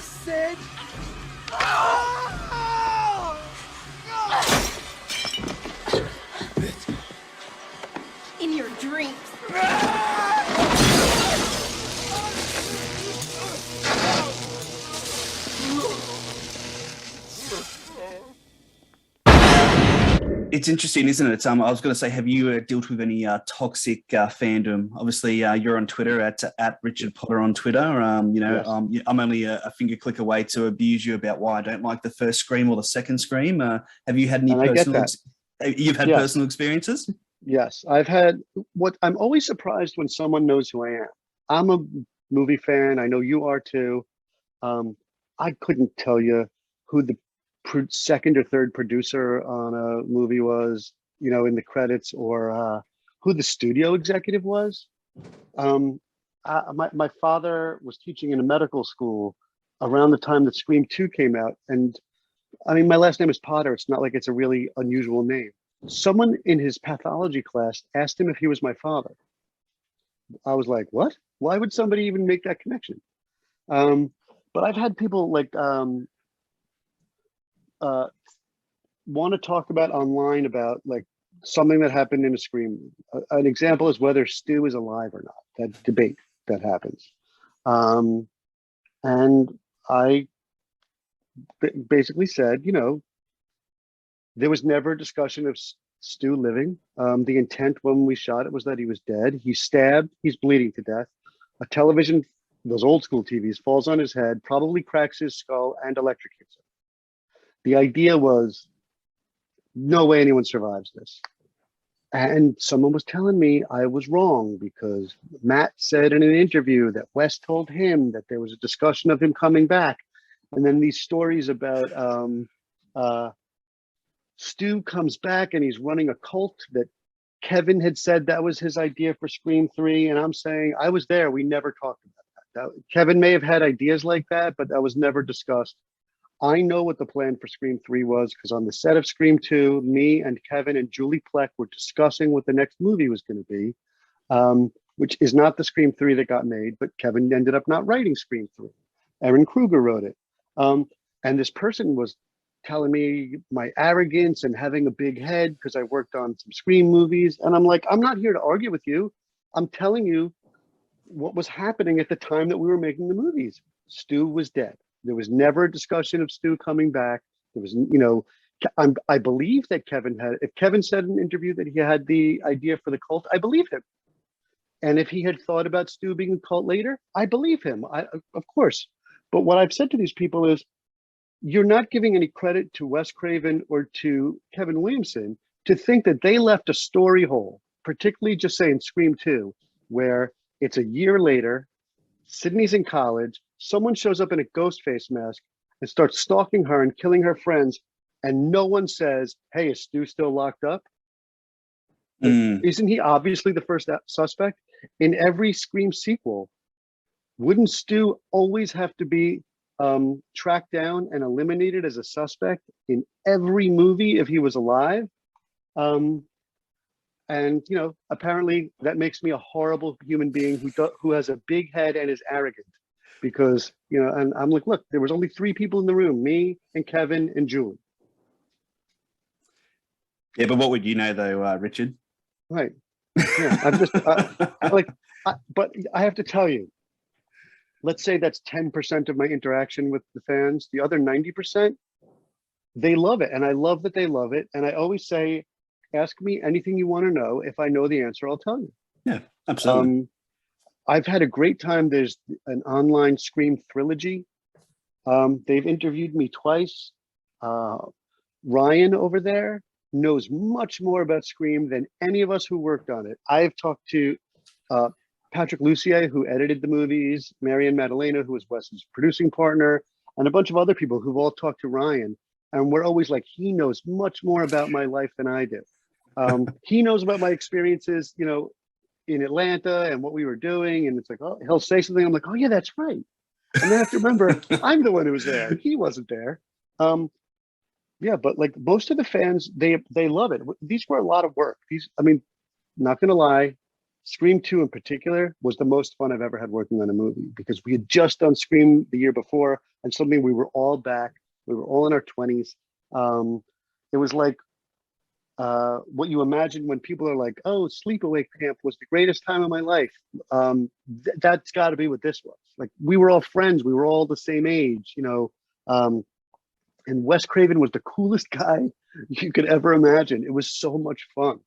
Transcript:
said. In your dreams. It's interesting, isn't it? I was going to say, have you dealt with any toxic fandom? Obviously, you're on Twitter at Richard Potter on Twitter. Yes. I'm only a finger click away to abuse you about why I don't like the first Scream or the second Scream. Have you had any And I get personal? that. You've had Yes. personal experiences? Yes, I've had what I'm always surprised when someone knows who I am. I'm a movie fan. I know you are too. I couldn't tell you who the second or third producer on a movie was, in the credits, or who the studio executive was. My father was teaching in a medical school around the time that Scream 2 came out. And I mean, my last name is Potter. It's not like it's a really unusual name. Someone in his pathology class asked him if he was my father. I was like, what? Why would somebody even make that connection? But I've had people like want to talk about online about like something that happened in a Scream. An example is whether Stu is alive or not. That debate that happens. And I basically said, there was never a discussion of Stu living. The intent when we shot it was that he was dead. He's stabbed. He's bleeding to death. A television, those old school TVs, falls on his head, probably cracks his skull and electrocutes him. The idea was, no way anyone survives this. And someone was telling me I was wrong because Matt said in an interview that Wes told him that there was a discussion of him coming back. And then these stories about Stu comes back and he's running a cult that Kevin had said that was his idea for Scream 3. And I'm saying, I was there. We never talked about that. Kevin may have had ideas like that, but that was never discussed. I know what the plan for Scream 3 was because on the set of Scream 2, me and Kevin and Julie Plec were discussing what the next movie was going to be, which is not the Scream 3 that got made, but Kevin ended up not writing Scream 3. Aaron Kruger wrote it. And this person was telling me my arrogance and having a big head because I worked on some Scream movies. And I'm like, I'm not here to argue with you. I'm telling you what was happening at the time that we were making the movies. Stu was dead. There was never a discussion of Stu coming back. There was, I believe that Kevin had, if Kevin said in an interview that he had the idea for the cult, I believe him. And if he had thought about Stu being a cult later, I believe him, of course. But what I've said to these people is, you're not giving any credit to Wes Craven or to Kevin Williamson to think that they left a story hole, particularly just saying Scream 2, where it's a year later, Sydney's in college, someone shows up in a ghost face mask and starts stalking her and killing her friends, and no one says, hey, is Stu still locked up? Isn't he obviously the first suspect? In every Scream sequel, wouldn't Stu always have to be tracked down and eliminated as a suspect in every movie if he was alive? And apparently that makes me a horrible human being who has a big head and is arrogant, because and I'm like, look, there was only 3 people in the room, me and Kevin and Julie. Yeah, but what would you know though, Richard? Right. Yeah, I'm just but I have to tell you, let's say that's 10% of my interaction with the fans. The other 90%, they love it. And I love that they love it. And I always say, ask me anything you want to know. If I know the answer, I'll tell you. Yeah, absolutely. I've had a great time. There's an online Scream-thrillogy. They've interviewed me twice. Ryan over there knows much more about Scream than any of us who worked on it. I've talked to Patrick Lussier, who edited the movies, Marianne Maddalena, who was Wes's producing partner, and a bunch of other people who've all talked to Ryan. And we're always like, he knows much more about my life than I do. He knows about my experiences, in Atlanta and what we were doing. And it's like, oh, he'll say something. I'm like, oh yeah, that's right. And then I have to remember, I'm the one who was there. He wasn't there. Yeah, but like most of the fans, they love it. These were a lot of work. Not gonna lie, Scream 2 in particular was the most fun I've ever had working on a movie, because we had just done Scream the year before, and suddenly we were all back. We were all in our 20s. It was like what you imagine when people are like, "Oh, sleepaway camp was the greatest time of my life." That's got to be what this was. Like, we were all friends. We were all the same age, you know. And Wes Craven was the coolest guy you could ever imagine. It was so much fun.